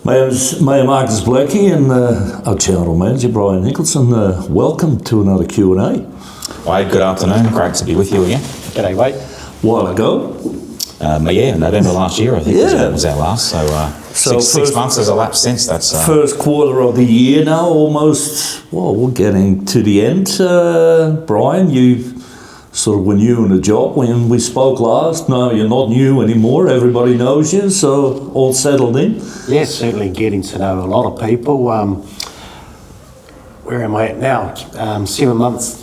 Mayor Marcus Blackie and our General Manager Bryan Nicholson. Welcome to another Q&A. Wade, good afternoon. Great to be with you again. G'day, Wade. While ago? November last year, I think was our last. So, six months has elapsed since. That's first quarter of the year now, almost. Well, we're getting to the end. Bryan, you sort of were new in the job when we spoke last. No, you're not new anymore. Everybody knows you, so all settled in. Yes, certainly getting to know a lot of people. Where am I at now? 7 months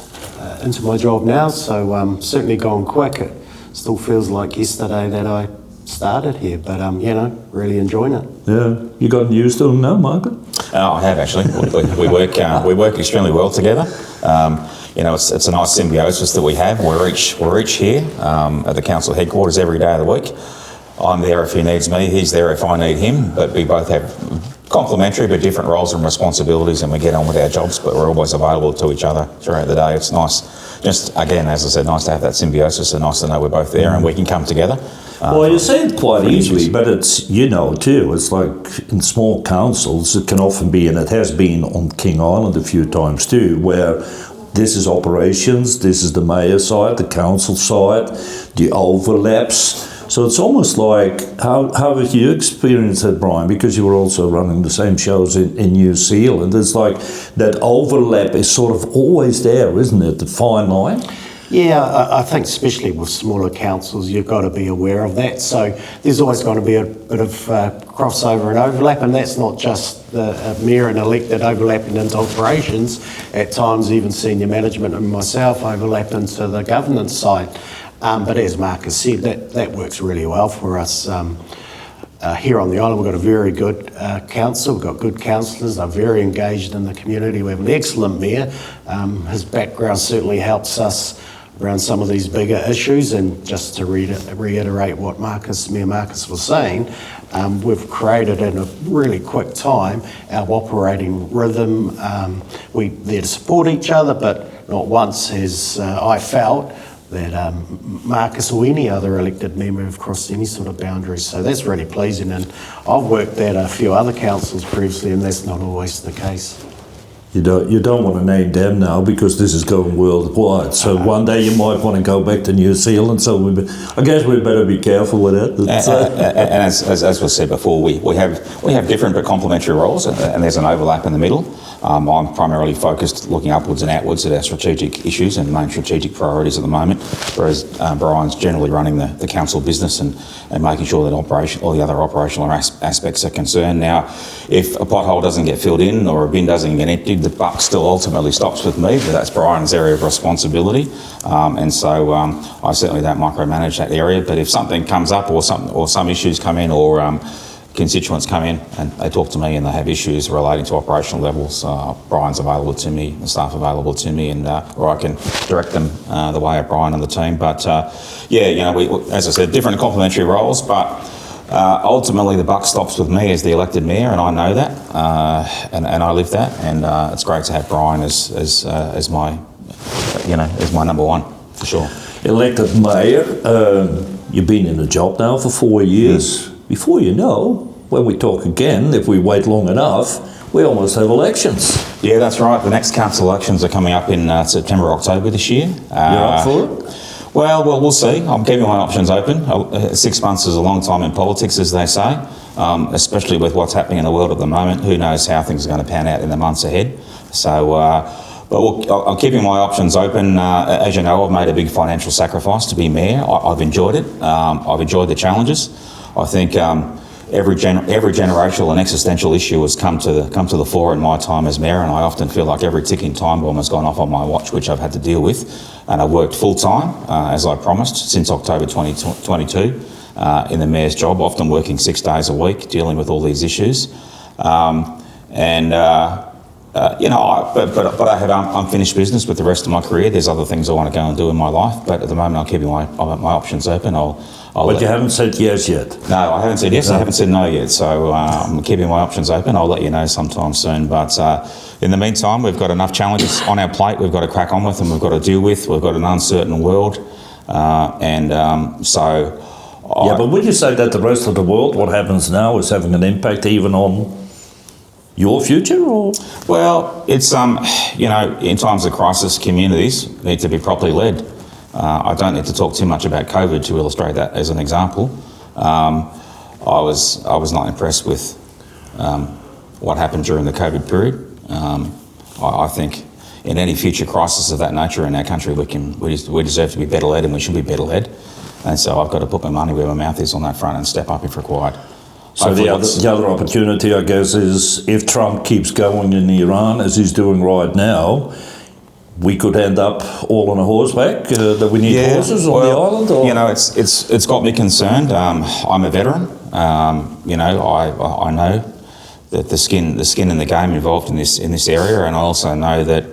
into my job now, so certainly gone quick. It still feels like yesterday that I started here, but really enjoying it. Yeah, you gotten used to them now, Margaret? I have actually. we work extremely well together. It's a nice symbiosis that we have. We're each here at the council headquarters every day of the week. I'm there if he needs me, he's there if I need him, but we both have complementary but different roles and responsibilities, and we get on with our jobs, but we're always available to each other throughout the day. It's nice, just again, as I said, nice to have that symbiosis, and nice to know we're both there and we can come together. Well, you say it quite easily, but it's, too, it's like in small councils, it can often be, and it has been on King Island a few times too, where this is operations, this is the mayor side, the council side, the overlaps. So it's almost like, how have you experienced that, Bryan? Because you were also running the same shows in New Zealand. It's like that overlap is sort of always there, isn't it? The fine line. Yeah, I think especially with smaller councils, you've got to be aware of that. So there's always going to be a bit of crossover and overlap, and that's not just the mayor and elected overlapping into operations. At times, even senior management and myself overlap into the governance side. But as Marcus said, that works really well for us. Here on the island, we've got a very good council. We've got good councillors. They're very engaged in the community. We have an excellent mayor. His background certainly helps us around some of these bigger issues. And just to reiterate what Mayor Marcus was saying, we've created in a really quick time our operating rhythm. We're there to support each other, but not once has I felt that Marcus or any other elected member have crossed any sort of boundaries. So that's really pleasing, and I've worked at a few other councils previously, and that's not always the case. You don't want to name them now because this is going worldwide. So one day you might want to go back to New Zealand. So I guess we better be careful with it. And as was said before, we have different but complementary roles, and there's an overlap in the middle. I'm primarily focused looking upwards and outwards at our strategic issues and main strategic priorities at the moment, whereas Bryan's generally running the council business and making sure that all the other operational aspects are concerned. Now, if a pothole doesn't get filled in or a bin doesn't get emptied, the buck still ultimately stops with me, but that's Bryan's area of responsibility. And so I certainly don't micromanage that area, but if something comes up or some issues come in or constituents come in and they talk to me and they have issues relating to operational levels, Bryan's available to me, the staff available to me, and or I can direct them the way of Bryan and the team. But we, as I said, different complementary roles, but ultimately the buck stops with me as the elected mayor, and I know that, and I live that, and it's great to have Bryan as my number one for sure. Elected mayor, you've been in the job now for 4 years. Before you know, when we talk again, if we wait long enough, we almost have elections. Yeah, that's right. The next council elections are coming up in September, October this year. You're up for it? Well, we'll see. I'm keeping my options open. 6 months is a long time in politics, as they say, especially with what's happening in the world at the moment. Who knows how things are going to pan out in the months ahead. So, I'm keeping my options open. As you know, I've made a big financial sacrifice to be mayor. I've enjoyed it. I've enjoyed the challenges. I think every generational and existential issue has come to the fore in my time as mayor, and I often feel like every ticking time bomb has gone off on my watch, which I've had to deal with. And I've worked full time, as I promised, since October 2022 in the mayor's job, often working 6 days a week, dealing with all these issues. But I have unfinished business with the rest of my career. There's other things I want to go and do in my life, but at the moment I'm keeping my options open. But you haven't said yes yet? No, I haven't said yes, I haven't said no yet, so I'm keeping my options open. I'll let you know sometime soon, but in the meantime, we've got enough challenges on our plate we've got to crack on with and we've got to deal with. We've got an uncertain world, so Yeah, but would you say that the rest of the world, what happens now, is having an impact even on your future? Or? Well, it's, in times of crisis, communities need to be properly led. I don't need to talk too much about COVID to illustrate that as an example. I was not impressed with what happened during the COVID period. I think in any future crisis of that nature in our country, we deserve to be better led, and we should be better led. And so I've got to put my money where my mouth is on that front and step up if required. So the other opportunity, I guess, is if Trump keeps going in Iran as he's doing right now, we could end up all on a horseback. That we need horses on the island. Or? It's got me concerned. I'm a veteran. I know that the skin in the game involved in this area, and I also know that.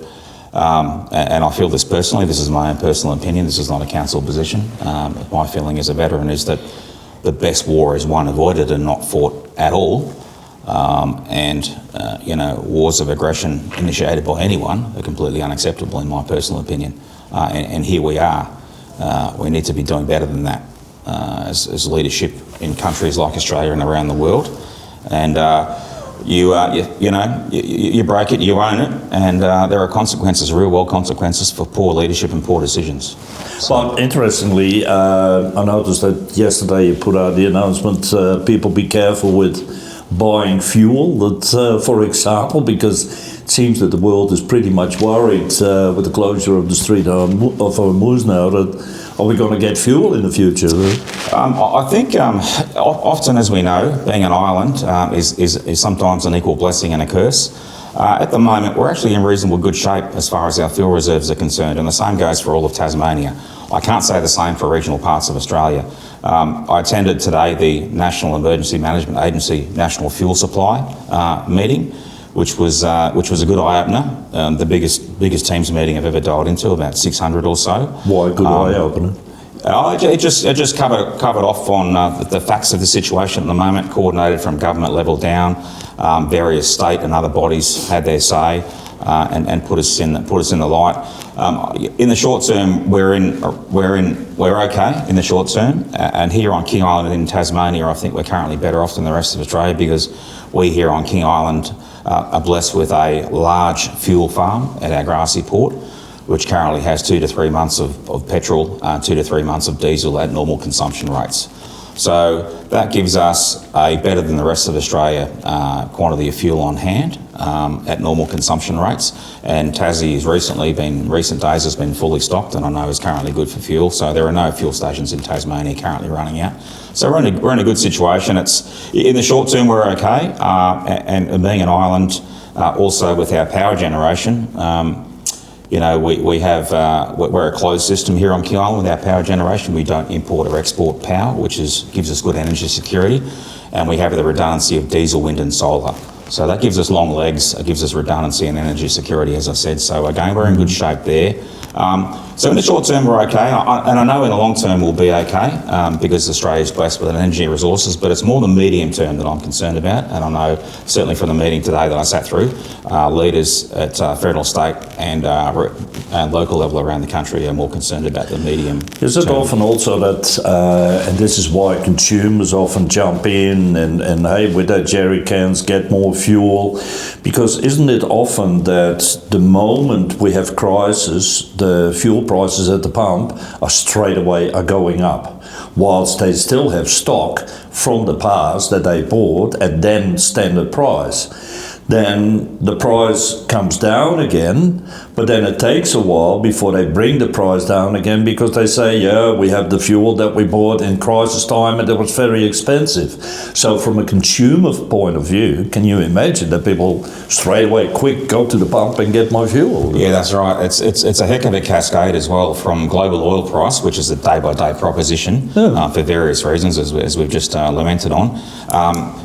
And I feel this personally, this is my own personal opinion, this is not a council position. My feeling as a veteran is that the best war is one avoided and not fought at all. Wars of aggression initiated by anyone are completely unacceptable in my personal opinion. And here we are. We need to be doing better than that as leadership in countries like Australia and around the world. And you break it, you own it, and there are consequences, real world consequences for poor leadership and poor decisions. But interestingly, I noticed that yesterday you put out the announcement, people be careful with buying fuel, that, for example, because it seems that the world is pretty much worried with the closure of the Strait of Hormuz now, that are we going to get fuel in the future? I think often, as we know, being an island is sometimes an equal blessing and a curse. At the moment, we're actually in reasonable good shape as far as our fuel reserves are concerned, and the same goes for all of Tasmania. I can't say the same for regional parts of Australia. I attended today the National Emergency Management Agency National Fuel Supply meeting, which was a good eye-opener. The biggest teams meeting I've ever dialed into, about 600 or so. Why a good eye-opener? It just covered off on the facts of the situation at the moment, coordinated from government level down. Various state and other bodies had their say and put us in the light. In the short term, we're okay in the short term, and here on King Island in Tasmania, I think we're currently better off than the rest of Australia, because we here on King Island are blessed with a large fuel farm at our grassy port, which currently has 2 to 3 months of petrol, 2 to 3 months of diesel at normal consumption rates. So that gives us a better than the rest of Australia quantity of fuel on hand at normal consumption rates. And Tassie recent days has been fully stocked, and I know is currently good for fuel. So there are no fuel stations in Tasmania currently running out. So we're in a good situation. It's in the short term we're okay, and being an island, also with our power generation. We're a closed system here on King Island with our power generation. We don't import or export power, which gives us good energy security, and we have the redundancy of diesel, wind and solar. So that gives us long legs, it gives us redundancy and energy security, as I said. So again, we're in good shape there. So in the short term, we're okay, and I know in the long term we'll be okay, because Australia is blessed with energy resources, but it's more the medium term that I'm concerned about, and I know certainly from the meeting today that I sat through, leaders at federal, state and local level around the country are more concerned about the medium term. Is it often also that, and this is why consumers often jump in and hey, with their jerry cans, get more fuel, because isn't it often that the moment we have crisis, the fuel prices at the pump are straight away going up, whilst they still have stock from the past that they bought at then standard price. Then the price comes down again, but then it takes a while before they bring the price down again, because they say, yeah, we have the fuel that we bought in crisis time and it was very expensive. So from a consumer point of view, can you imagine that people straight away quick go to the pump and get more fuel? Yeah, that's right. It's a heck of a cascade as well, from global oil price, which is a day-by-day proposition for various reasons, as we've just lamented on,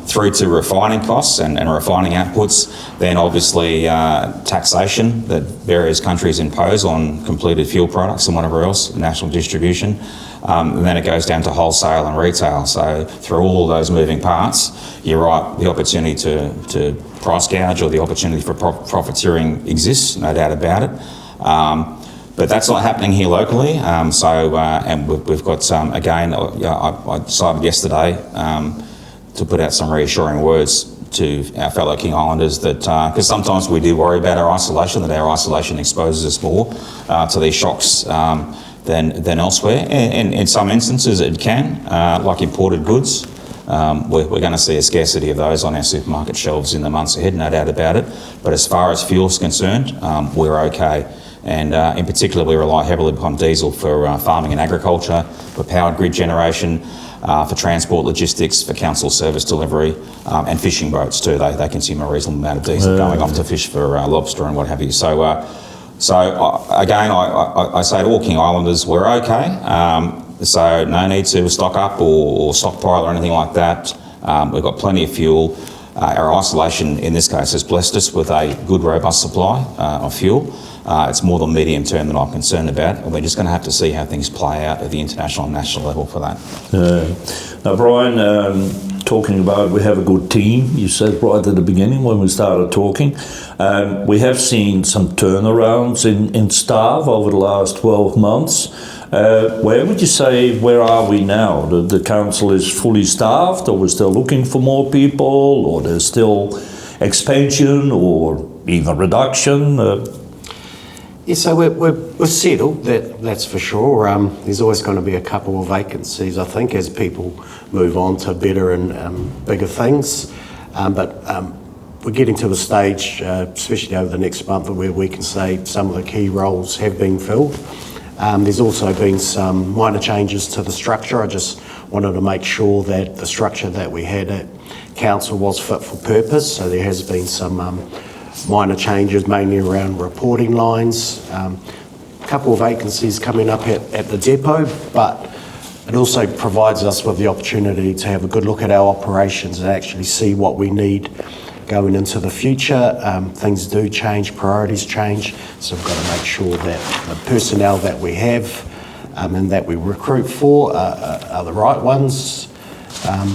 through to refining costs and refining outputs, then obviously taxation that various countries impose on completed fuel products and whatever else, national distribution, and then it goes down to wholesale and retail. So through all of those moving parts, you're right, the opportunity to price gouge or the opportunity for profiteering exists, no doubt about it. But that's not happening here locally. And we've got again. I decided yesterday to put out some reassuring words to our fellow King Islanders that because sometimes we do worry about our isolation, that our isolation exposes us more to these shocks than elsewhere. And in some instances it can, like imported goods. We're going to see a scarcity of those on our supermarket shelves in the months ahead, no doubt about it. But as far as fuel's concerned, we're okay. And in particular, we rely heavily upon diesel for farming and agriculture, for powered grid generation, for transport logistics, for council service delivery, and fishing boats too. They consume a reasonable amount of diesel going off to fish for lobster and what have you. So again, I say to all King Islanders, we're okay. So no need to stock up or stockpile or anything like that. We've got plenty of fuel. Our isolation in this case has blessed us with a good, robust supply of fuel. It's more the medium term that I'm concerned about, and we're just going to have to see how things play out at the international and national level for that. Now, Bryan, talking about we have a good team, you said right at the beginning when we started talking. We have seen some turnarounds in staff over the last 12 months. Where would you say, where are we now? The council is fully staffed, or we're still looking for more people, or there's still expansion or even reduction? Yeah, so we're settled, that's for sure. There's always going to be a couple of vacancies, I think, as people move on to better and bigger things. But we're getting to the stage, especially over the next month, where we can say some of the key roles have been filled. There's also been some minor changes to the structure. I just wanted to make sure that the structure that we had at council was fit for purpose. So there has been some minor changes, mainly around reporting lines. A couple of vacancies coming up at the depot, but it also provides us with the opportunity to have a good look at our operations and actually see what we need going into the future. Things do change, priorities change, so we've got to make sure that the personnel that we have and that we recruit for are the right ones.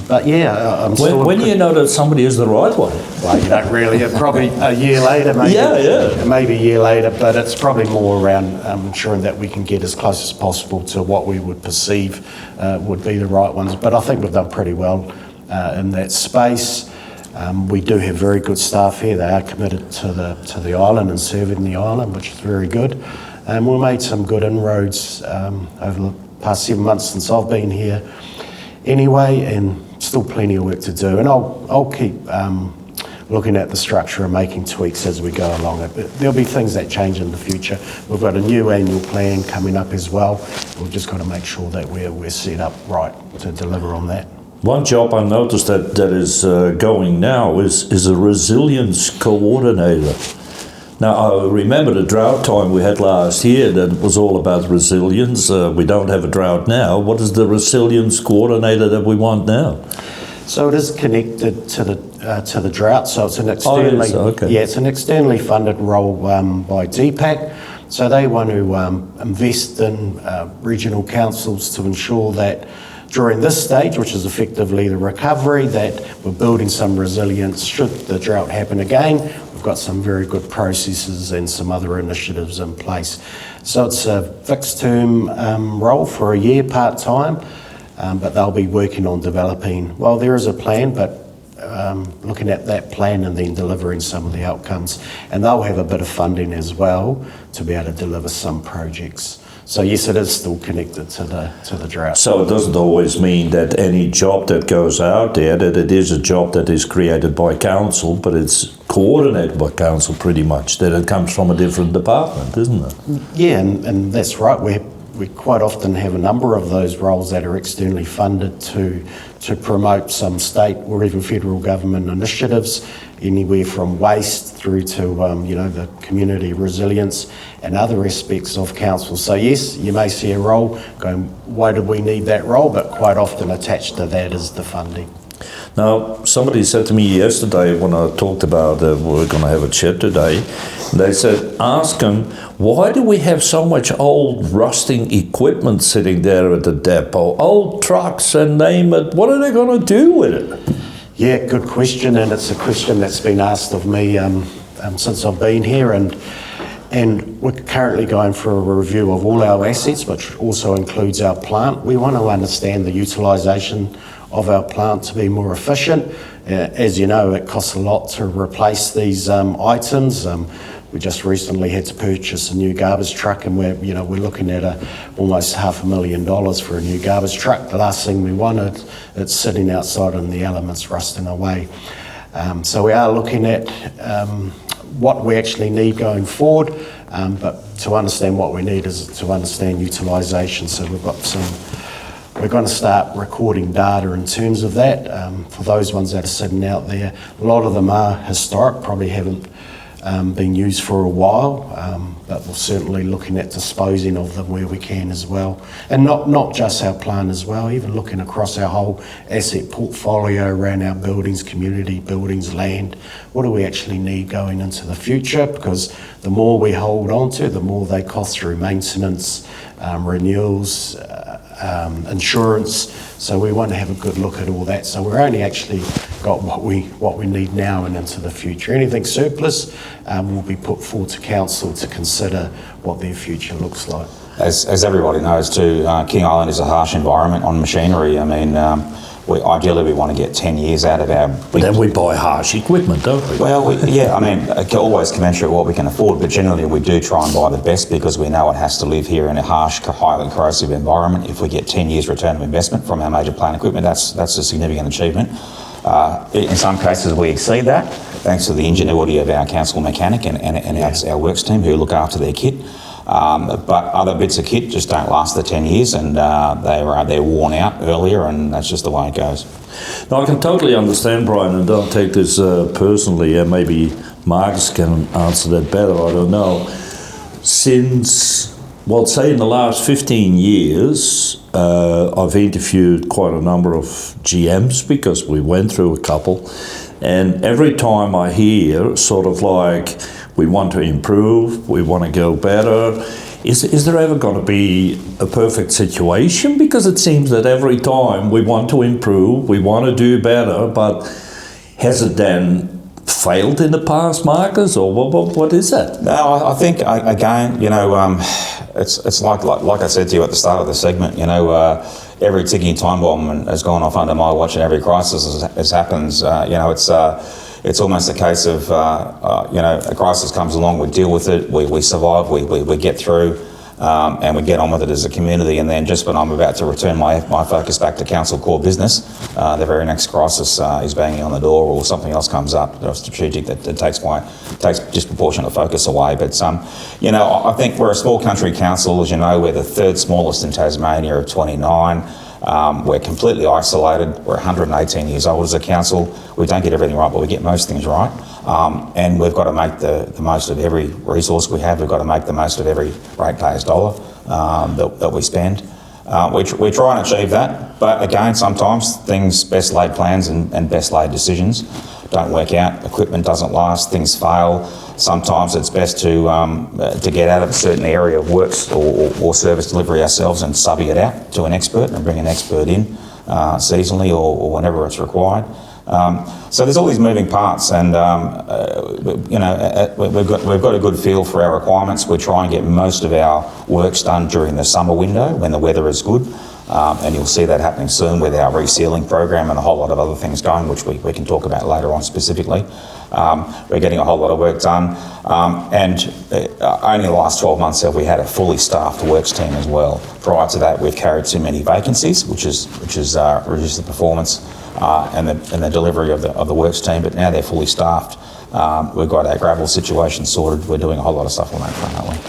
But yeah, I'm still... When do you know that somebody is the right one? Well, you don't really. Probably a year later, maybe. Maybe a year later, but it's probably more around ensuring that we can get as close as possible to what we would perceive would be the right ones. But I think we've done pretty well in that space. We do have very good staff here. They are committed to the island and serving the island, which is very good. And we made some good inroads over the past 7 months since I've been here anyway, and still plenty of work to do. And I'll keep looking at the structure and making tweaks as we go along it. But there'll be things that change in the future. We've got a new annual plan coming up as well. We've just got to make sure that we're set up right to deliver on that. One job I noticed that is going now is a resilience coordinator. Now, I remember the drought time we had last year, that it was all about resilience. We don't have a drought now. What is the resilience coordinator that we want now? So it is connected to the drought. So it's an externally it's an externally funded role by DPAC. So they want to invest in regional councils to ensure that during this stage, which is effectively the recovery, that we're building some resilience should the drought happen again. We've got some very good processes and some other initiatives in place. So it's a fixed term role for a year, part-time, but they'll be working on developing, well, there is a plan, but looking at that plan and then delivering some of the outcomes. And they'll have a bit of funding as well to be able to deliver some projects. So yes, it is still connected to the drought. So it doesn't always mean that any job that goes out there, that it is a job that is created by council, but it's coordinated by council pretty much, that it comes from a different department, isn't it? Yeah, and that's right. We quite often have a number of those roles that are externally funded to promote some state or even federal government initiatives, anywhere from waste through to the community resilience and other aspects of council. So yes, you may see a role going, why do we need that role? But quite often attached to that is the funding. Now, somebody said to me yesterday when I talked about we're going to have a chat today, they said, ask them, why do we have so much old rusting equipment sitting there at the depot? Old trucks and name it, what are they going to do with it? Yeah, good question, and it's a question that's been asked of me since I've been here, and And we're currently going for a review of all our assets, which also includes our plant. We want to understand the utilisation of our plant to be more efficient. As you know, it costs a lot to replace these items. We just recently had to purchase a new garbage truck, and we're looking at almost $500,000 for a new garbage truck. The last thing we wanted, it's sitting outside in the elements, rusting away. So we are looking at what we actually need going forward, but to understand what we need is to understand utilisation. So we're going to start recording data in terms of that. For those ones that are sitting out there, a lot of them are historic, probably haven't been used for a while, but we're certainly looking at disposing of them where we can as well. And not just our plant as well, even looking across our whole asset portfolio around our buildings, community buildings, land. What do we actually need going into the future? Because the more we hold on to, the more they cost through maintenance, renewals, insurance. So we want to have a good look at all that. So we're only actually got what we need now and into the future. Anything surplus will be put forward to council to consider what their future looks like. As everybody knows too, King Island is a harsh environment on machinery. I mean, ideally we want to get 10 years out of our... But then we buy harsh equipment, don't we? Well, I mean, always commensurate what we can afford, but generally we do try and buy the best because we know it has to live here in a harsh, highly corrosive environment. If we get 10 years return of investment from our major plant equipment, that's a significant achievement. In some cases we exceed that, thanks to the ingenuity of our council mechanic and our works team who look after their kit. But other bits of kit just don't last the 10 years and they're worn out earlier, and that's just the way it goes. Now, I can totally understand, Bryan, and don't take this personally, and maybe Marcus can answer that better, I don't know. Since, well, say in the last 15 years, I've interviewed quite a number of GMs because we went through a couple, and every time I hear sort of like, we want to improve, we want to go better. Is there ever going to be a perfect situation? Because it seems that every time we want to improve, we want to do better, but has it then failed in the past, Marcus, or what is it? No, I think, again, it's like I said to you at the start of the segment, every ticking time bomb has gone off under my watch, and every crisis as happens, it's almost a case of, a crisis comes along, we deal with it, we survive, we get through, and we get on with it as a community. And then just when I'm about to return my focus back to council core business, the very next crisis is banging on the door, or something else comes up that strategic that takes disproportionate focus away. But I think we're a small country council, as you know. We're the third smallest in Tasmania of 29. We're completely isolated. We're 118 years old as a council. We don't get everything right, but we get most things right. And we've got to make the most of every resource we have. We've got to make the most of every ratepayer's dollar that we spend. We try and achieve that, but again, sometimes things, best laid plans and best laid decisions don't work out. Equipment doesn't last, things fail. Sometimes it's best to get out of a certain area of works or service delivery ourselves and subbing it out to an expert and bring an expert in seasonally or whenever it's required. So there's all these moving parts, and we've got a good feel for our requirements. We try and get most of our works done during the summer window when the weather is good. And you'll see that happening soon with our resealing program and a whole lot of other things going, which we can talk about later on specifically. We're getting a whole lot of work done. And only the last 12 months have we had a fully staffed works team as well. Prior to that, we've carried too many vacancies, which has reduced the performance and the delivery of the works team, but now they're fully staffed. We've got our gravel situation sorted. We're doing a whole lot of stuff on that front, aren't we?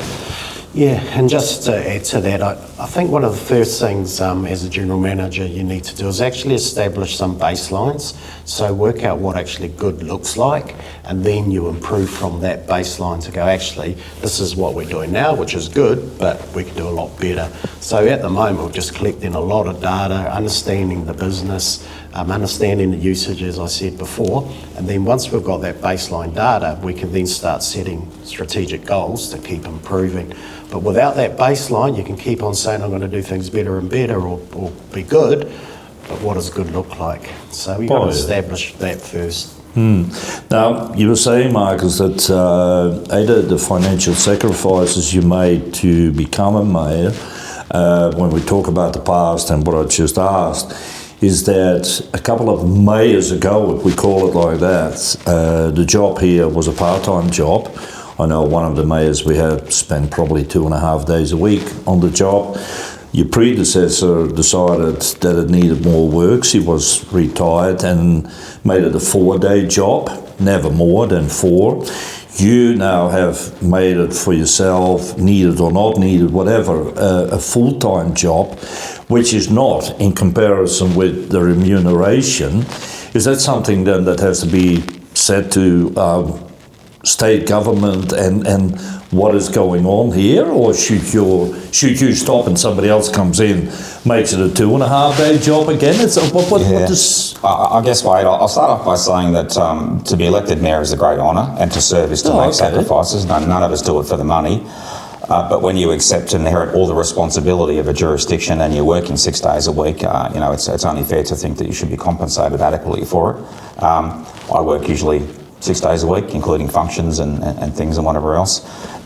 Yeah, and just to add to that, I think one of the first things as a general manager you need to do is actually establish some baselines. So work out what actually good looks like, and then you improve from that baseline to go, actually, this is what we're doing now, which is good, but we can do a lot better. So at the moment, we're just collecting a lot of data, understanding the business, understanding the usage, as I said before, and then once we've got that baseline data, we can then start setting strategic goals to keep improving. But without that baseline, you can keep on saying, I'm going to do things better and better or be good, but what does good look like? So we've got to establish that first. Now, you were saying, Marcus, that either the financial sacrifices you made to become a mayor, when we talk about the past and what I just asked, is that a couple of mayors ago, if we call it like that, the job here was a part-time job. I know one of the mayors we had spent probably 2.5 days a week on the job. Your predecessor decided that it needed more work. She was retired and made it a 4-day job, never more than 4. You now have made it for yourself, needed or not needed, whatever, a full-time job, which is not in comparison with the remuneration. Is that something then that has to be said to state government and what is going on here, or should you stop and somebody else comes in, makes it a 2.5-day job again? It's what does... I guess, Wade, I'll start off by saying that to be elected mayor is a great honour, and to serve is to make sacrifices. None of us do it for the money. But when you accept and inherit all the responsibility of a jurisdiction and you're working 6 days a week, it's only fair to think that you should be compensated adequately for it. I work usually 6 days a week, including functions and things and whatever else.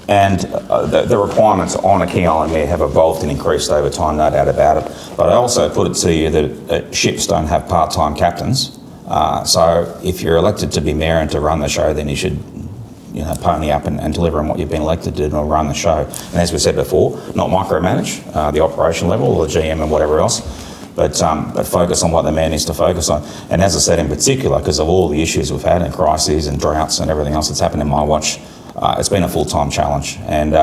And the requirements on a King Island mayor have evolved and increased over time, no doubt about it. But I also put it to you that ships don't have part-time captains. So if you're elected to be mayor and to run the show, then you should pony up and deliver on what you've been elected to do and run the show. And as we said before, not micromanage the operation level or the GM and whatever else, but focus on what the mayor needs to focus on. And as I said in particular, because of all the issues we've had and crises and droughts and everything else that's happened in my watch, it's been a full-time challenge. And,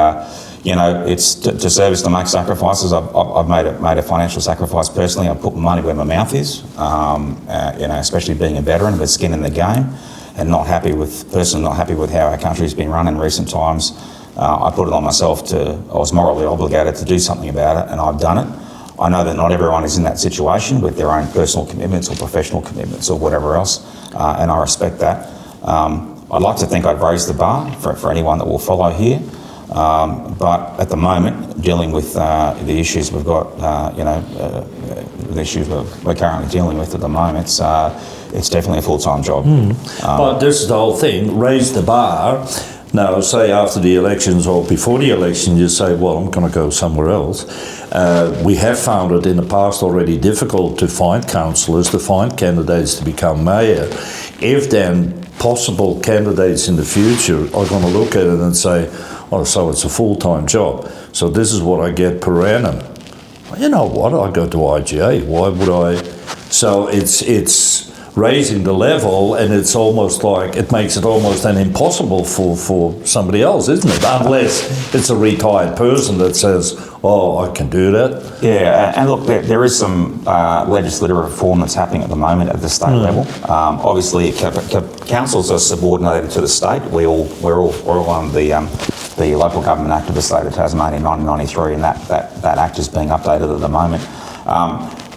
it's to service to make sacrifices. I've made a financial sacrifice personally. I put my money where my mouth is, especially being a veteran with skin in the game and personally not happy with how our country's been run in recent times. I put it on myself I was morally obligated to do something about it, and I've done it. I know that not everyone is in that situation with their own personal commitments or professional commitments or whatever else, and I respect that. I'd like to think I've raised the bar for anyone that will follow here, but at the moment, dealing with the issues we've got, the issues we're currently dealing with at the moment, it's definitely a full-time job. But this is the whole thing, raise the bar. Now, say after the elections or before the election, you say, well, I'm going to go somewhere else. We have found it in the past already difficult to find councillors, to find candidates to become mayor. If then possible candidates in the future are going to look at it and say, oh, so it's a full-time job, so this is what I get per annum. Well, you know what, I go to IGA, why would I? So it's raising the level, and it's almost like, it makes it almost then impossible for somebody else, isn't it? Unless it's a retired person that says, oh, I can do that. Yeah, and look, there is some legislative reform that's happening at the moment at the state level. Obviously, councils are subordinated to the state. We're all on the Local Government Act of the State of Tasmania in 1993, and that act is being updated at the moment.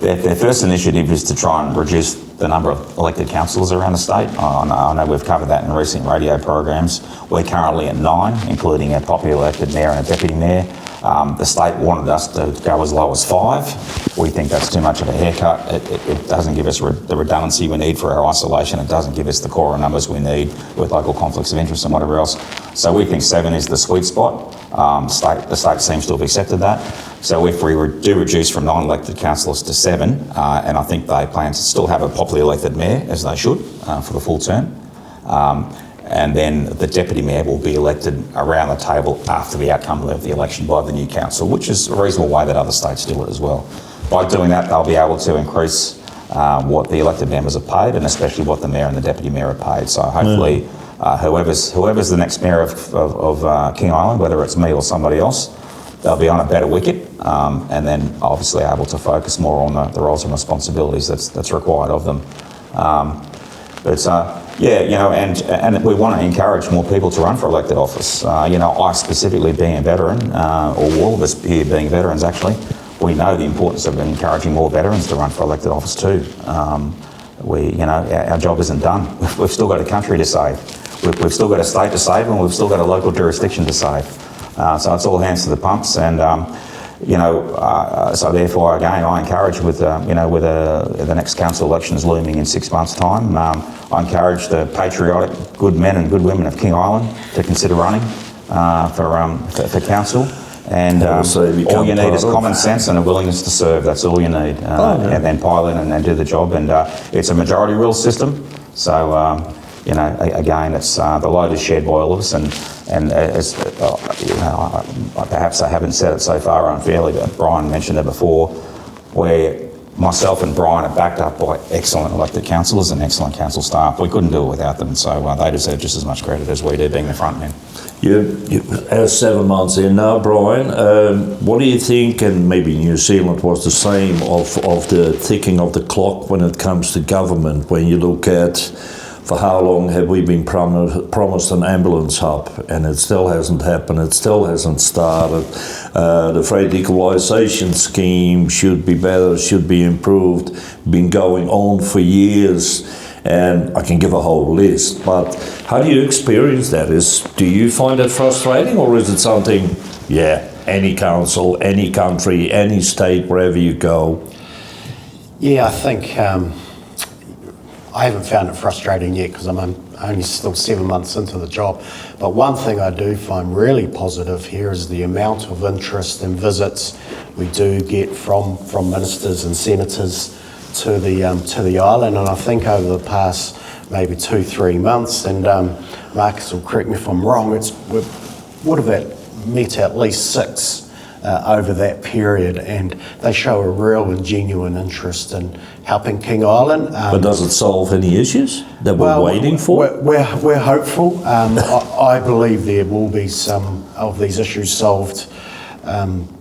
Their first initiative is to try and reduce the number of elected councillors around the state. I know we've covered that in recent radio programs. We're currently at 9, including a popular elected mayor and a deputy mayor. The state wanted us to go as low as 5. We think that's too much of a haircut. It doesn't give us the redundancy we need for our isolation. It doesn't give us the core numbers we need with local conflicts of interest and whatever else. So we think 7 is the sweet spot. The state seems to have accepted that. So if we do reduce from 9 elected councillors to 7, and I think they plan to still have a popularly elected mayor, as they should, for the full term, and then the deputy mayor will be elected around the table after the outcome of the election by the new council, which is a reasonable way that other states do it as well. By doing that, they'll be able to increase what the elected members are paid, and especially what the mayor and the deputy mayor are paid. So hopefully, whoever's the next mayor of King Island, whether it's me or somebody else, they'll be on a better wicket, and then obviously able to focus more on the roles and responsibilities that's required of them. And we want to encourage more people to run for elected office. I specifically being a veteran, or all of us here being veterans actually, we know the importance of encouraging more veterans to run for elected office too. Our job isn't done. We've still got a country to save. We've still got a state to save, and we've still got a local jurisdiction to save. So it's all hands to the pumps, and So therefore, again, I encourage with the next council elections looming in 6 months' time, I encourage the patriotic, good men and good women of King Island to consider running for council. And all you need is common sense and a willingness to serve. That's all you need. And then pile in and do the job. And it's a majority rule system. So, again, it's the load is shared by all of us. And as, perhaps I haven't said it so far unfairly, but Bryan mentioned it before, where myself and Bryan are backed up by excellent elected councillors and excellent council staff. We couldn't do it without them. So they deserve just as much credit as we do, being the front men. You 7 months in now, Bryan. What do you think, and maybe New Zealand was the same, of the ticking of the clock when it comes to government? When you look at, for how long have we been promised an ambulance hub, and it still hasn't happened, it still hasn't started. The freight equalisation scheme should be better, should be improved, been going on for years. And I can give a whole list, but how do you experience that? Do you find it frustrating, or is it something, any council, any country, any state, wherever you go? Yeah, I think I haven't found it frustrating yet because I'm only still 7 months into the job. But one thing I do find really positive here is the amount of interest and visits we do get from ministers and senators to the island, and I think over the past maybe 2-3 months, and Marcus will correct me if I'm wrong, we would have met at least 6 over that period, and they show a real and genuine interest in helping King Island. But does it solve any issues that we're waiting for? We're hopeful. I believe there will be some of these issues solved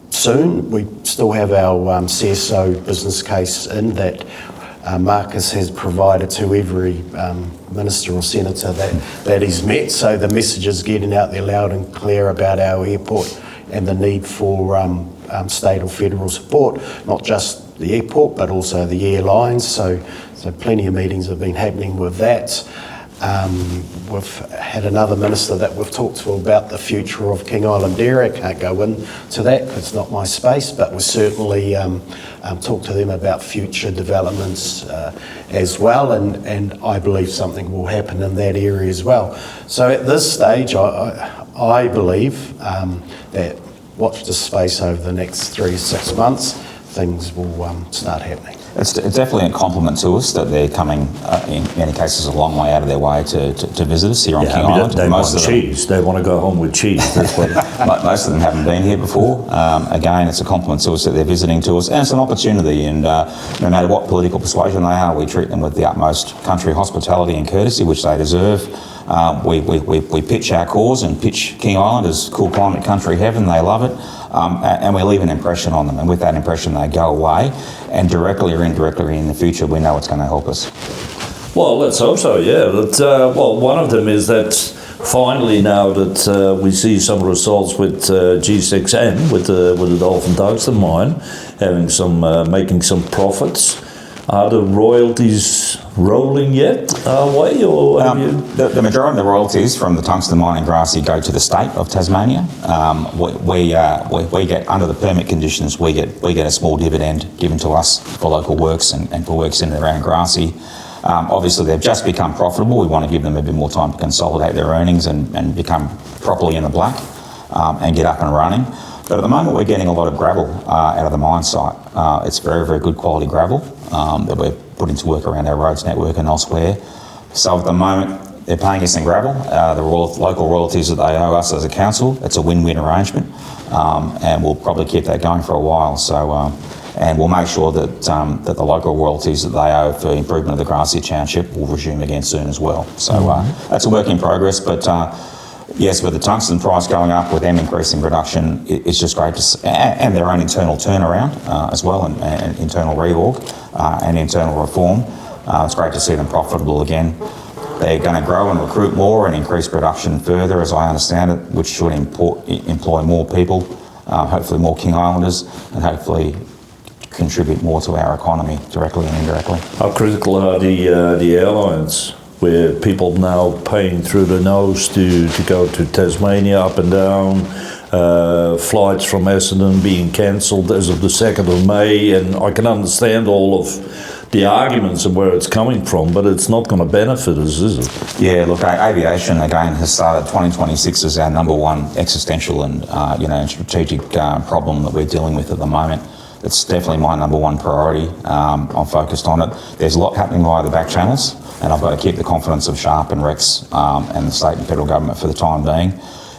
soon. We still have our CSO business case in that Marcus has provided to every minister or senator that he's met. So the message is getting out there loud and clear about our airport and the need for state or federal support, not just the airport but also the airlines. So plenty of meetings have been happening with that. We've had another minister that we've talked to about the future of King Island Dairy. I can't go into that because it's not my space, but we'll certainly talk to them about future developments as well, and I believe something will happen in that area as well. So at this stage, I believe that watch this space over the next 3 to 6 months, things will start happening. It's definitely a compliment to us that they're coming, in many cases, a long way out of their way to visit us here on King Island. They want cheese. They want to go home with cheese. That's what most of them haven't been here before. Again, it's a compliment to us that they're visiting to us, and it's an opportunity. And no matter what political persuasion they are, we treat them with the utmost country hospitality and courtesy, which they deserve. We pitch our cause and pitch King Island as cool climate country heaven. They love it. And we leave an impression on them, and with that impression they go away, and directly or indirectly in the future we know it's going to help us. Well, let's hope so, yeah. But, one of them is that finally now that we see some results with G6N, with the Dolphin Tungsten mine, making some profits. Are the royalties rolling yet our way, or the majority of the royalties from the tungsten mine in Grassy go to the state of Tasmania. We get, under the permit conditions, we get a small dividend given to us for local works and for works in and around Grassy. Obviously, they've just become profitable. We want to give them a bit more time to consolidate their earnings and become properly in the black and get up and running. But at the moment, we're getting a lot of gravel out of the mine site. It's very, very good quality gravel that we're putting to work around our roads network and elsewhere. So at the moment, they're paying us in gravel. The local royalties that they owe us as a council, it's a win-win arrangement, and we'll probably keep that going for a while. So, and we'll make sure that that the local royalties that they owe for improvement of the Grassy Township will resume again soon as well. So that's a work in progress, but yes, with the tungsten price going up, with them increasing production, it's just great to see, and their own internal turnaround as well, and internal reorg and internal reform. It's great to see them profitable again. They're going to grow and recruit more and increase production further, as I understand it, which should employ more people, hopefully more King Islanders, and hopefully contribute more to our economy directly and indirectly. How critical are the airlines, where people now paying through the nose to go to Tasmania, up and down, flights from Essendon being cancelled as of the 2nd of May, and I can understand all of the arguments and where it's coming from, but it's not going to benefit us, is it? Yeah, look, aviation again has started 2026 as our number one existential and strategic problem that we're dealing with at the moment. It's definitely my number one priority. I'm focused on it. There's a lot happening via the back channels, and I've got to keep the confidence of Sharp and Rex and the state and federal government for the time being.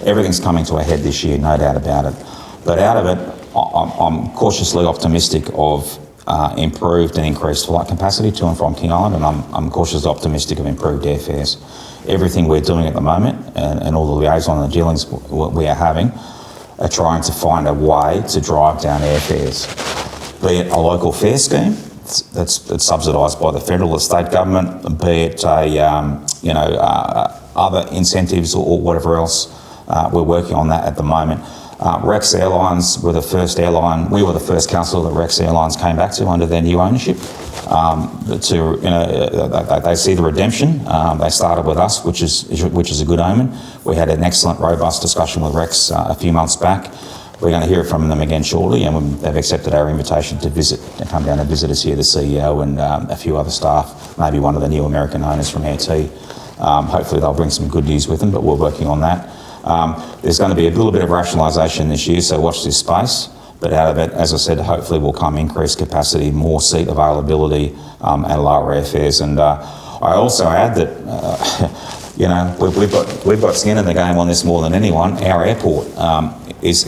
Everything's coming to a head this year, no doubt about it. But out of it, I'm cautiously optimistic of improved and increased flight capacity to and from King Island, and I'm cautiously optimistic of improved airfares. Everything we're doing at the moment and all the liaison and the dealings we are having are trying to find a way to drive down airfares, be it a local fare scheme that's subsidised by the federal or state government, be it other incentives or whatever else. We're working on that at the moment. Rex Airlines were the first airline. We were the first council that Rex Airlines came back to under their new ownership. They see the redemption. They started with us, which is a good omen. We had an excellent, robust discussion with Rex a few months back. We're going to hear from them again shortly, and they've accepted our invitation to come down and visit us here, the CEO and a few other staff, maybe one of the new American owners from AT. Hopefully they'll bring some good news with them, but we're working on that. There's going to be a little bit of rationalisation this year, so watch this space. But out of it, as I said, hopefully will come increased capacity, more seat availability, and lower airfares. And I also add that, we've got skin in the game on this more than anyone. Our airport is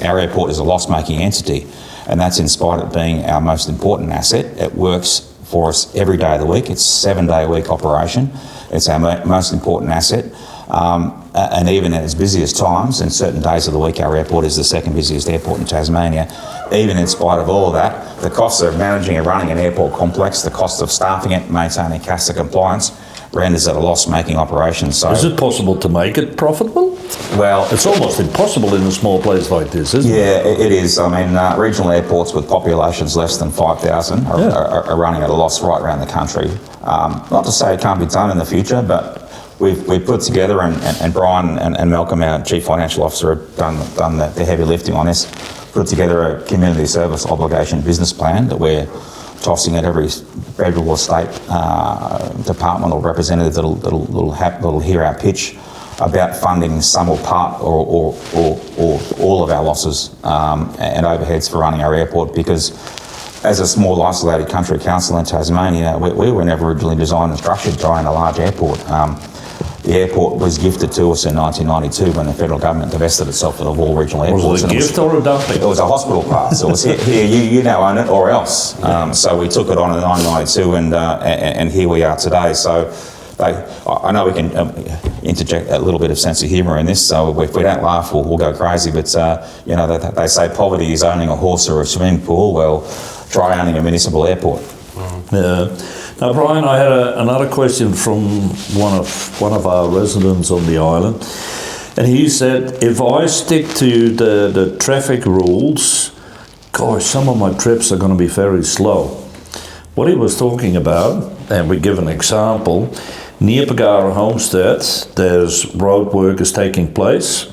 a loss-making entity, and that's in spite of being our most important asset. It works for us every day of the week. It's a 7-day-a-week operation. It's our most important asset. And even at its busiest times, and certain days of the week, our airport is the second busiest airport in Tasmania. Even in spite of all of that, the costs of managing and running an airport complex, the cost of staffing it, maintaining CASA compliance, renders it a loss-making operation. So, is it possible to make it profitable? Well, it's almost impossible in a small place like this, isn't it? Yeah, it is. I mean, regional airports with populations less than 5,000 are running at a loss right around the country. Not to say it can't be done in the future, but we've put together, and Bryan and Malcolm, our Chief Financial Officer, have done the heavy lifting on this, put together a community service obligation business plan that we're tossing at every federal or state department or representative that'll hear our pitch about funding some or part or all of our losses and overheads for running our airport, because as a small isolated country council in Tasmania, we were never originally designed and structured to own a large airport. The airport was gifted to us in 1992 when the federal government divested itself of all regional airports. Was it a gift or a dumping? It was a hospital pass. It was here, you now own it or else. So we took it on in 1992 and here we are today. So I know we can interject a little bit of sense of humour in this, so if we don't laugh, we'll go crazy. But, they say poverty is owning a horse or a swimming pool. Well, try owning a municipal airport. Yeah. Now, Bryan, I had another question from one of our residents on the island, and he said, if I stick to the traffic rules, gosh, some of my trips are going to be very slow. What he was talking about, and we give an example, near Pagara Homestead, there's road work is taking place.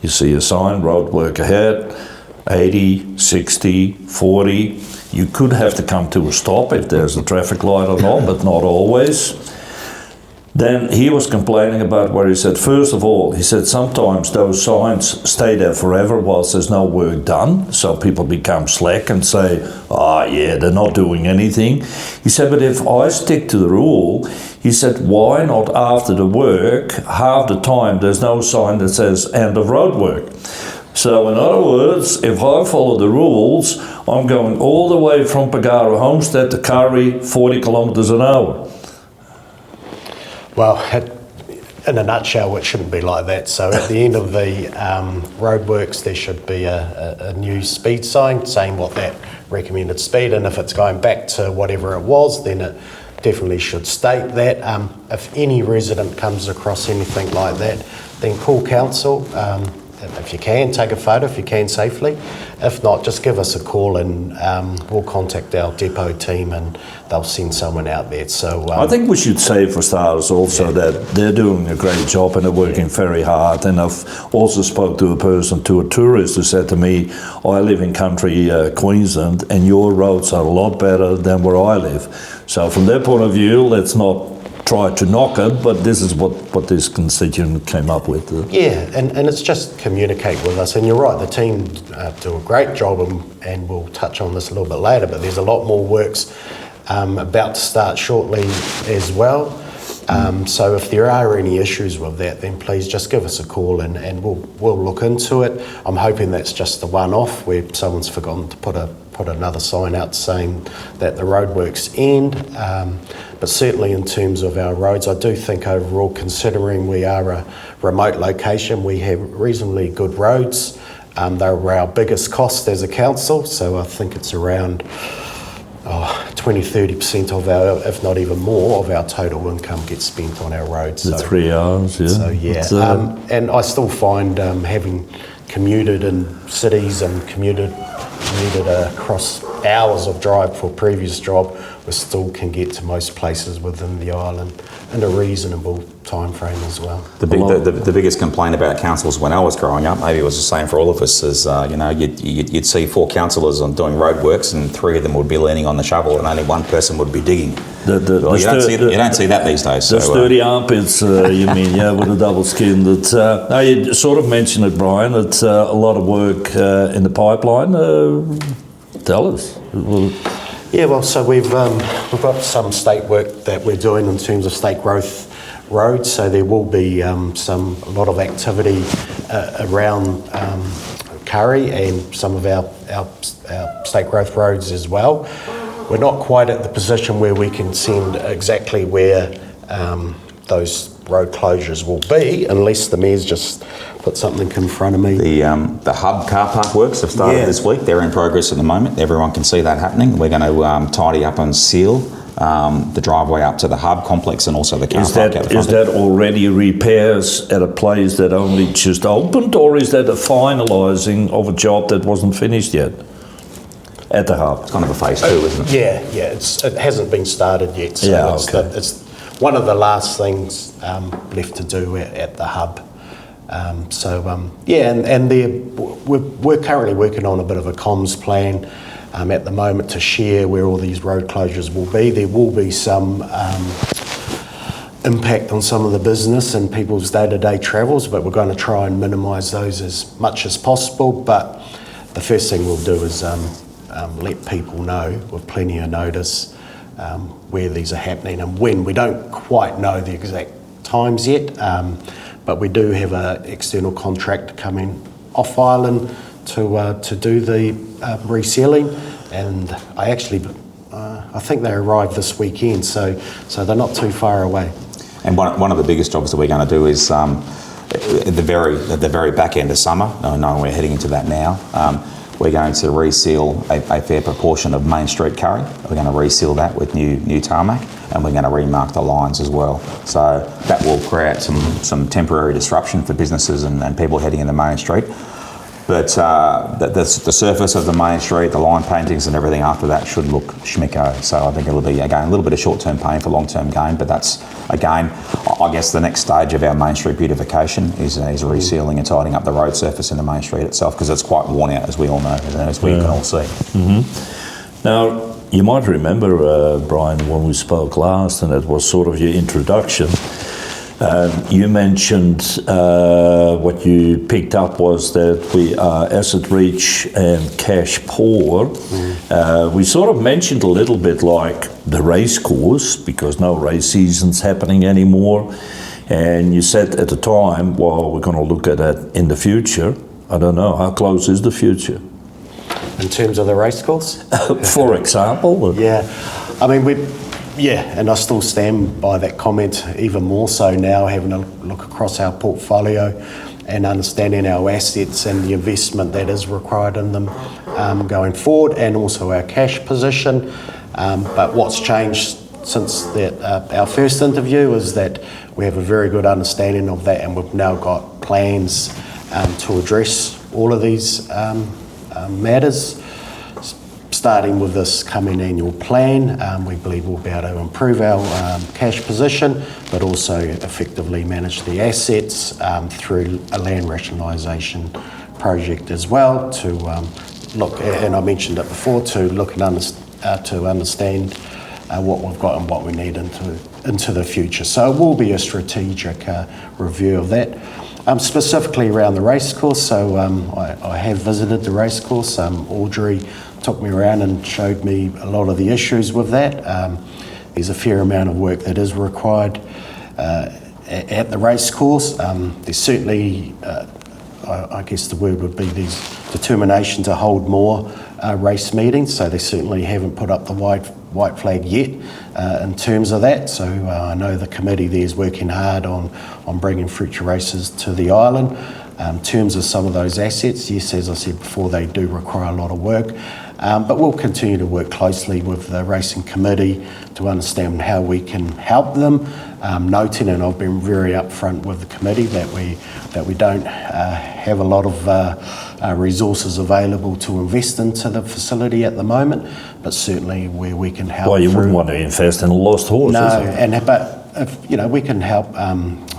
You see a sign, road work ahead, 80, 60, 40. You could have to come to a stop if there's a traffic light or not, but not always. Then he was complaining about where he said, first of all, he said sometimes those signs stay there forever whilst there's no work done, so people become slack and say, they're not doing anything. He said, but if I stick to the rule, he said, why not after the work, half the time there's no sign that says end of road work? So in other words, if I follow the rules, I'm going all the way from Pagara Homestead to Curry, 40 kilometres an hour. Well, in a nutshell, it shouldn't be like that. So at the end of the roadworks, there should be a new speed sign saying what that recommended speed, and if it's going back to whatever it was, then it definitely should state that. If any resident comes across anything like that, then call council. if you can, take a photo if you can safely. If not, just give us a call and we'll contact our depot team and they'll send someone out there. So I think we should say for starters also that they're doing a great job and they're working very hard. And I've also spoke to a tourist who said to me, I live in country Queensland and your roads are a lot better than where I live. So from their point of view, let's not try to knock it, but this is what this constituent came up with. Yeah, and it's just communicate with us. And you're right, the team do a great job, and we'll touch on this a little bit later, but there's a lot more works about to start shortly as well. So if there are any issues with that, then please just give us a call and we'll look into it. I'm hoping that's just the one-off where someone's forgotten to put another sign out saying that the roadworks end. But certainly in terms of our roads, I do think overall, considering we are a remote location, we have reasonably good roads. They're our biggest cost as a council, so I think it's around 20-30% of our, if not even more, of our total income gets spent on our roads. The 3 hours, yeah. So yeah, and I still find having commuted in cities and commuted across hours of drive for a previous job, we still can get to most places within the island in a reasonable time frame as well. The biggest complaint about councils when I was growing up, maybe it was the same for all of us, is you'd see 4 councillors on doing roadworks and 3 of them would be leaning on the shovel and only 1 person would be digging. You don't see that these days. The sturdy armpits, you mean, yeah, with a double skin. Now you sort of mentioned it, Bryan. It's a lot of work in the pipeline. Tell us. Yeah, well, so we've got some state work that we're doing in terms of state growth roads. So there will be a lot of activity around Curry and some of our state growth roads as well. We're not quite at the position where we can send exactly where those road closures will be, unless the mayor's just put something in front of me. The hub car park works have started this week. They're in progress at the moment. Everyone can see that happening. We're going to tidy up and seal the driveway up to the hub complex and also the car park out the front. Is that already repairs at a place that only just opened, or is that a finalising of a job that wasn't finished yet at the hub? It's kind of a phase 2, isn't it? Yeah, it hasn't been started yet. So it's one of the last things left to do at the hub. And we're currently working on a bit of a comms plan at the moment to share where all these road closures will be. There will be some impact on some of the business and people's day-to-day travels, but we're going to try and minimise those as much as possible. But the first thing we'll do is let people know with plenty of notice where these are happening and when. We don't quite know the exact times yet, but we do have an external contractor coming off island to do the resealing, and I think they arrived this weekend, so they're not too far away. And one of the biggest jobs that we're going to do is at the very back end of summer. I know we're heading into that now. We're going to reseal a fair proportion of Main Street Curry. We're going to reseal that with new tarmac, and we're going to remark the lines as well. So that will create some temporary disruption for businesses and people heading into Main Street. But the surface of the Main Street, the line paintings and everything after that should look schmicko. So I think it'll be, again, a little bit of short-term pain for long-term gain, but that's, again, I guess the next stage of our Main Street beautification is resealing and tidying up the road surface in the Main Street itself, because it's quite worn out, as we all know, as we can all see. Mm-hmm. Now, you might remember, Bryan, when we spoke last, and it was sort of your introduction, you mentioned what you picked up was that we are asset rich and cash poor. We sort of mentioned a little bit like the race course, because no race season's happening anymore. And you said at the time, well, we're going to look at that in the future. I don't know, how close is the future? In terms of the race course? For example? Yeah, I mean, and I still stand by that comment, even more so now, having a look across our portfolio and understanding our assets and the investment that is required in them going forward, and also our cash position. But what's changed since that our first interview is that we have a very good understanding of that, and we've now got plans to address all of these matters. Starting with this coming annual plan, we believe we'll be able to improve our cash position, but also effectively manage the assets through a land rationalisation project as well to look, and I mentioned it before, to look and understand what we've got and what we need into the future. So it will be a strategic review of that. Specifically around the racecourse, so I have visited the racecourse. Audrey took me around and showed me a lot of the issues with that. There's a fair amount of work that is required at the racecourse. There's certainly, I guess the word would be, there's determination to hold more race meetings, so they certainly haven't put up the white flag yet in terms of that. So I know the committee there is working hard on bringing future races to the island. In terms of some of those assets, yes, as I said before, they do require a lot of work. But we'll continue to work closely with the racing committee to understand how we can help them, noting, and I've been very upfront with the committee, that we don't have a lot of resources available to invest into the facility at the moment, but certainly where we can help. Well, you wouldn't want to invest in a lost horse, no, is it? but if, we can help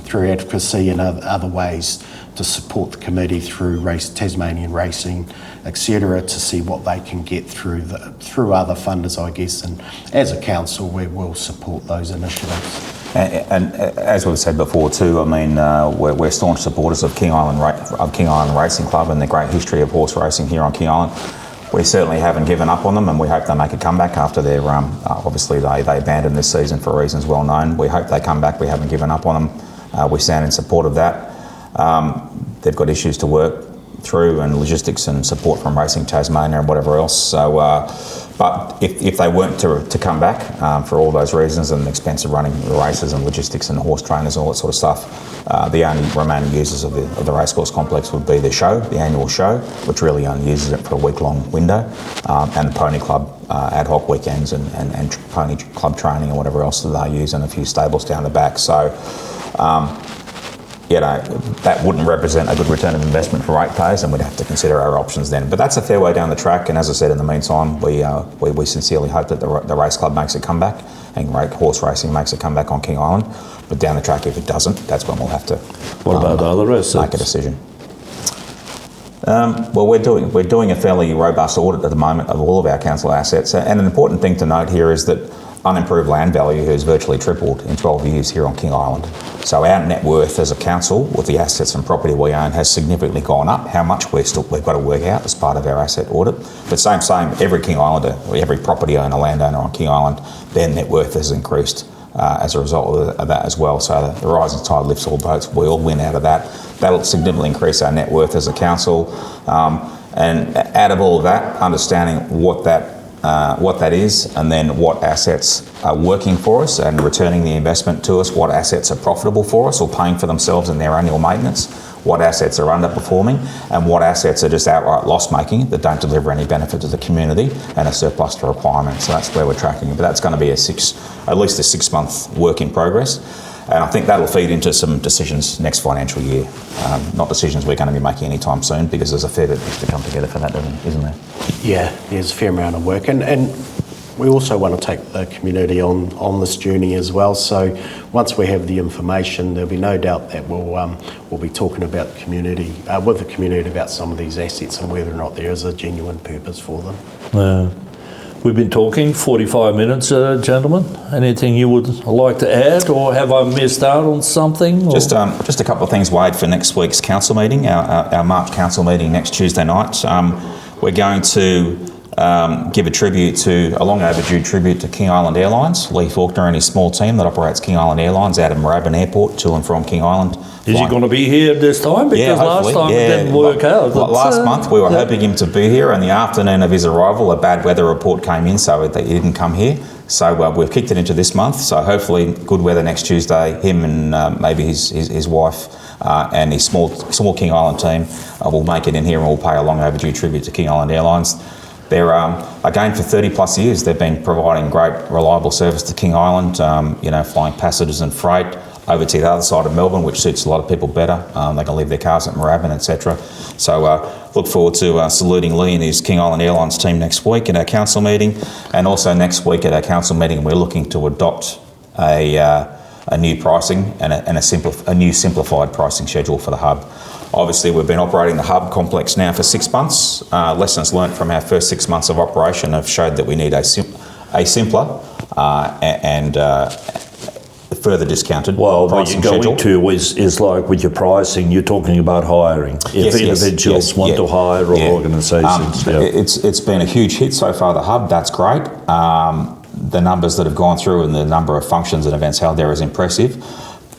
through advocacy and other ways to support the committee through Tasmanian Racing, etc., to see what they can get through other funders, I guess. And as a council, we will support those initiatives. And as we've said before too, I mean, we're staunch supporters of King Island Racing Club and the great history of horse racing here on King Island. We certainly haven't given up on them, and we hope they make a comeback after their obviously they abandoned this season for reasons well known. We hope they come back. We haven't given up on them. We stand in support of that. They've got issues to work through and logistics and support from Racing Tasmania and whatever else. So, but if they weren't to come back for all those reasons and the expense of running the races and logistics and horse trainers and all that sort of stuff, the only remaining users of the racecourse complex would be the annual show, which really only uses it for a week-long window, and the pony club ad hoc weekends and pony club training and whatever else that they use, and a few stables down the back. So, that wouldn't represent a good return of investment for ratepayers, and we'd have to consider our options then. But that's a fair way down the track, and as I said, in the meantime, we sincerely hope that the race club makes a comeback and horse racing makes a comeback on King Island. But down the track, if it doesn't, that's when we'll have to what about other assets? Make a decision. Well, we're doing a fairly robust audit at the moment of all of our council assets, and an important thing to note here is that unimproved land value has virtually tripled in 12 years here on King Island. So our net worth as a council with the assets and property we own has significantly gone up. How much we've got to work out as part of our asset audit. But same, every King Islander, every property owner, landowner on King Island, their net worth has increased as a result of that as well. So the rising tide lifts all boats. We all win out of that. That'll significantly increase our net worth as a council. And out of all of that, understanding what that is, and then what assets are working for us and returning the investment to us, what assets are profitable for us or paying for themselves in their annual maintenance, what assets are underperforming, and what assets are just outright loss-making that don't deliver any benefit to the community and a surplus to requirements. So that's where we're tracking it. But that's going to be at least a 6-month work in progress. And I think that'll feed into some decisions next financial year. Not decisions we're going to be making anytime soon, because there's a fair bit to come together for that, isn't there? Yeah, there's a fair amount of work. And we also want to take the community on this journey as well. So once we have the information, there'll be no doubt that we'll be talking about the community, with the community, about some of these assets and whether or not there is a genuine purpose for them. We've been talking 45 minutes, gentlemen. Anything you would like to add, or have I missed out on something? Or? Just a couple of things, Wade, for next week's council meeting, our March council meeting next Tuesday night. We're going to give a long overdue tribute to King Island Airlines, Lee Faulkner and his small team that operates King Island Airlines out of Moorabbin Airport to and from King Island. Is he going to be here this time? Because last time it didn't work out. Last month we were hoping him to be here, and the afternoon of his arrival a bad weather report came in, so that he didn't come here. So we've kicked it into this month, so hopefully good weather next Tuesday. Him and maybe his wife and his small King Island team will make it in here, and we'll pay a long overdue tribute to King Island Airlines. They're, again, for 30 plus years, they've been providing great, reliable service to King Island, flying passengers and freight, over to the other side of Melbourne, which suits a lot of people better. They can leave their cars at Moorabbin, etc. So look forward to saluting Lee and his King Island Airlines team next week at our council meeting, and also next week at our council meeting we're looking to adopt a new pricing and a new simplified pricing schedule for the hub. Obviously, we've been operating the hub complex now for 6 months. Lessons learnt from our first 6 months of operation have showed that we need a simpler and further discounted Well, what pricing you're going schedule. to is like with your pricing, you're talking about hiring. If individuals want to hire or organisations. It's been a huge hit so far, the hub, that's great. The numbers that have gone through and the number of functions and events held there is impressive.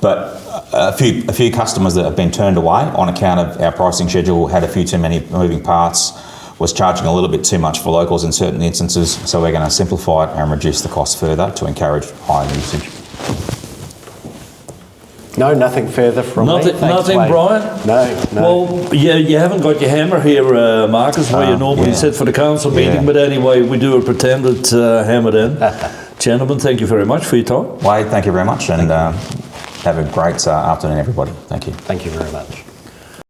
But a few customers that have been turned away on account of our pricing schedule, had a few too many moving parts, was charging a little bit too much for locals in certain instances. So we're going to simplify it and reduce the cost further to encourage higher usage. No, nothing further from me. Thanks, Nothing, Wayne. Bryan? No. Well, you haven't got your hammer here, Marcus, where you normally sit for the council meeting, but anyway, we do a pretended hammer then. Gentlemen, thank you very much for your time. Wade, thank you very much, and have a great afternoon, everybody. Thank you. Thank you very much.